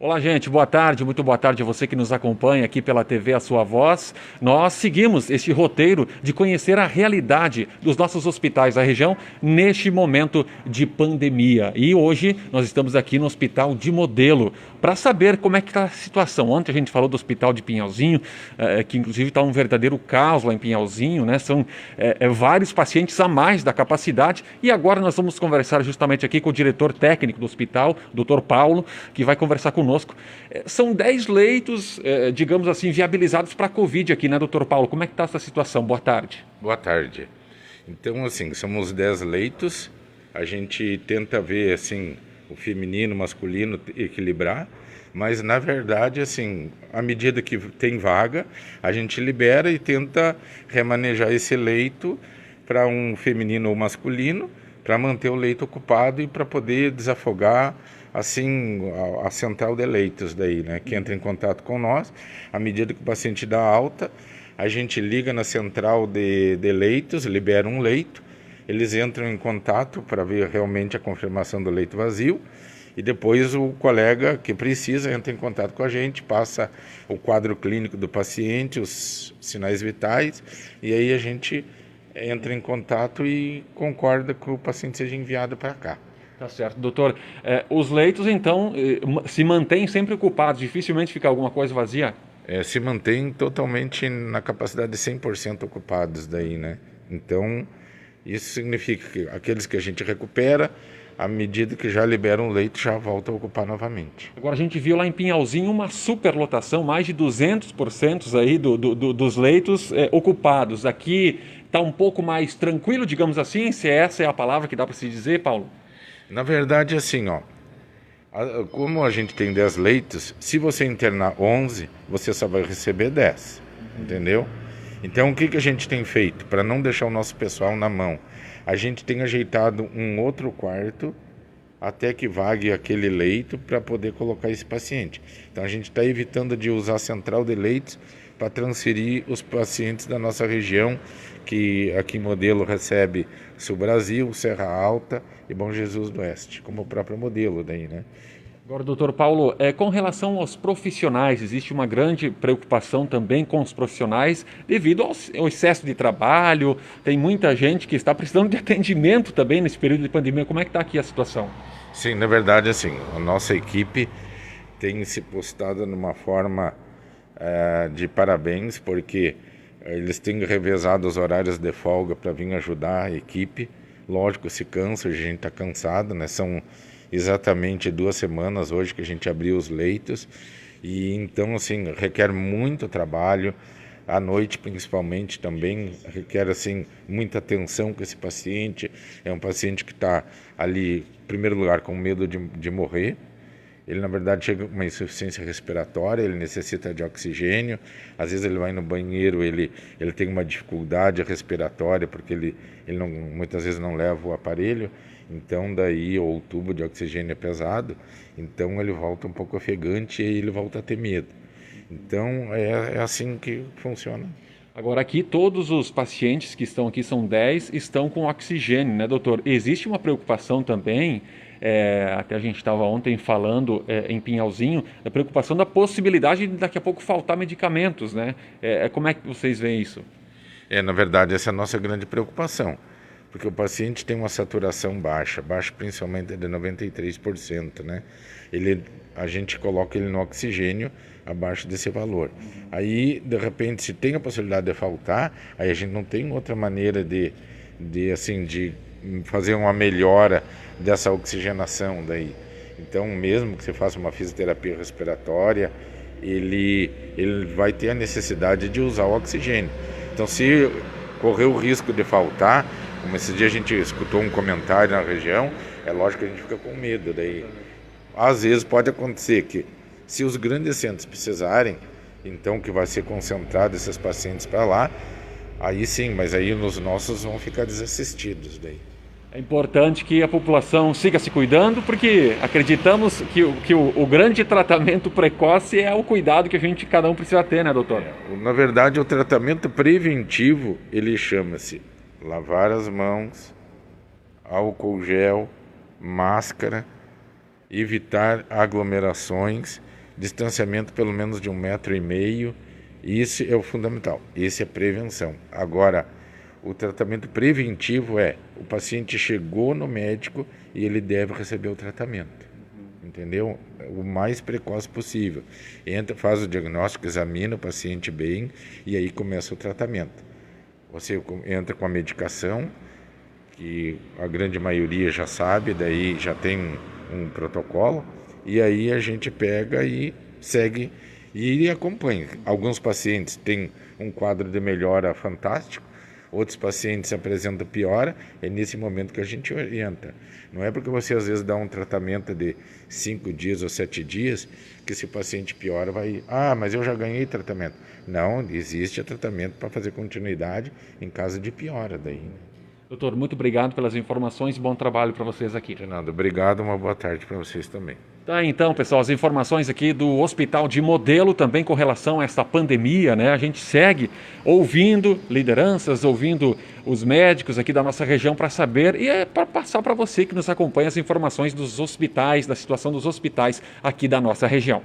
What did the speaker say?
Olá, gente, boa tarde, muito boa tarde a você que nos acompanha aqui pela TV A Sua Voz. Nós seguimos este roteiro de conhecer a realidade dos nossos hospitais da região neste momento de pandemia. E hoje nós estamos aqui no Hospital de Modelo para saber como é que está a situação. Ontem a gente falou do Hospital de Pinhalzinho, que inclusive está um verdadeiro caos lá em Pinhalzinho, né? São vários pacientes a mais da capacidade. E agora nós vamos conversar justamente aqui com o diretor técnico do hospital, Dr. Paulo, que vai conversar conosco. São 10 leitos, digamos assim, viabilizados para a Covid aqui, né, doutor Paulo? Como é que está essa situação? Boa tarde. Boa tarde. Então, assim, somos 10 leitos. A gente tenta ver, assim, o feminino, o masculino equilibrar, mas, na verdade, assim, à medida que tem vaga, a gente libera e tenta remanejar esse leito para um feminino ou masculino, para manter o leito ocupado e para poder desafogar assim a central de leitos daí, né, que entra em contato com nós. À medida que o paciente dá alta, a gente liga na central de leitos, libera um leito, eles entram em contato para ver realmente a confirmação do leito vazio e depois o colega que precisa entra em contato com a gente, passa o quadro clínico do paciente, os sinais vitais, e aí a gente entra em contato e concorda que o paciente seja enviado para cá. Tá certo, doutor. Os leitos, então, se mantêm sempre ocupados, dificilmente fica alguma coisa vazia? Se mantém totalmente na capacidade de 100% ocupados daí, né? Então, isso significa que aqueles que a gente recupera, à medida que já liberam o leito, já volta a ocupar novamente. Agora, a gente viu lá em Pinhalzinho uma superlotação, mais de 200% aí dos leitos ocupados. Aqui está um pouco mais tranquilo, digamos assim, se essa é a palavra que dá para se dizer, Paulo? Na verdade, assim, ó, como a gente tem 10 leitos, se você internar 11, você só vai receber 10, entendeu? Então, o que a gente tem feito para não deixar o nosso pessoal na mão? A gente tem ajeitado um outro quarto até que vague aquele leito para poder colocar esse paciente. Então, a gente está evitando de usar a central de leitos para transferir os pacientes da nossa região, que aqui em Modelo recebe Sul Brasil, Serra Alta e Bom Jesus do Oeste, como o próprio Modelo daí, né? Agora, doutor Paulo, com relação aos profissionais, existe uma grande preocupação também com os profissionais devido ao excesso de trabalho. Tem muita gente que está precisando de atendimento também nesse período de pandemia. Como é que está aqui a situação? Sim, na verdade, assim, a nossa equipe tem se postado numa forma de parabéns, porque eles têm revezado os horários de folga para vir ajudar a equipe. Lógico, se cansa, a gente está cansado, né? São exatamente 2 semanas hoje que a gente abriu os leitos e então, assim, requer muito trabalho. À noite, principalmente, também requer, assim, muita atenção com esse paciente. É um paciente que está ali, em primeiro lugar, com medo de morrer. Ele, na verdade, chega com uma insuficiência respiratória, ele necessita de oxigênio. Às vezes ele vai no banheiro, ele tem uma dificuldade respiratória, porque ele não, muitas vezes não leva o aparelho. Então, daí, ou o tubo de oxigênio é pesado, então ele volta um pouco ofegante e ele volta a ter medo. Então, é assim que funciona. Agora, aqui todos os pacientes que estão aqui, são 10, estão com oxigênio, né, doutor? Existe uma preocupação também, até a gente estava ontem falando em Pinhalzinho, da preocupação da possibilidade de daqui a pouco faltar medicamentos, né? Como é que vocês veem isso? Na verdade, essa é a nossa grande preocupação, porque o paciente tem uma saturação baixa principalmente de 93%, né? A gente coloca ele no oxigênio abaixo desse valor. Aí, de repente, se tem a possibilidade de faltar, aí a gente não tem outra maneira de fazer uma melhora dessa oxigenação daí. Então, mesmo que você faça uma fisioterapia respiratória, ele vai ter a necessidade de usar o oxigênio. Então, se correr o risco de faltar, como esse dia a gente escutou um comentário na região, é lógico que a gente fica com medo daí. Às vezes pode acontecer que, se os grandes centros precisarem, então que vai ser concentrado esses pacientes para lá, aí sim, mas aí os nossos vão ficar desassistidos daí. É importante que a população siga se cuidando, porque acreditamos que o grande tratamento precoce é o cuidado que cada um precisa ter, né, doutor? Na verdade, o tratamento preventivo, ele chama-se lavar as mãos, álcool gel, máscara, evitar aglomerações distanciamento pelo menos de 1,5 m. Isso é o fundamental, esse é prevenção. Agora, o tratamento preventivo é, o paciente chegou no médico e ele deve receber o tratamento, entendeu? O mais precoce possível. Entra, faz o diagnóstico, examina o paciente bem e aí começa o tratamento. Você entra com a medicação, que a grande maioria já sabe, daí já tem um protocolo, e aí a gente pega e segue e acompanha. Alguns pacientes têm um quadro de melhora fantástico, outros pacientes apresentam piora, é nesse momento que a gente orienta. Não é porque você às vezes dá um tratamento de 5 dias ou 7 dias que se o paciente piora vai... mas eu já ganhei tratamento. Não, existe tratamento para fazer continuidade em caso de piora daí. Doutor, muito obrigado pelas informações e bom trabalho para vocês aqui. Fernando, obrigado, uma boa tarde para vocês também. Tá, então, pessoal, as informações aqui do Hospital de Modelo também com relação a essa pandemia, né? A gente segue ouvindo lideranças, ouvindo os médicos aqui da nossa região para saber e para passar para você que nos acompanha as informações dos hospitais, da situação dos hospitais aqui da nossa região.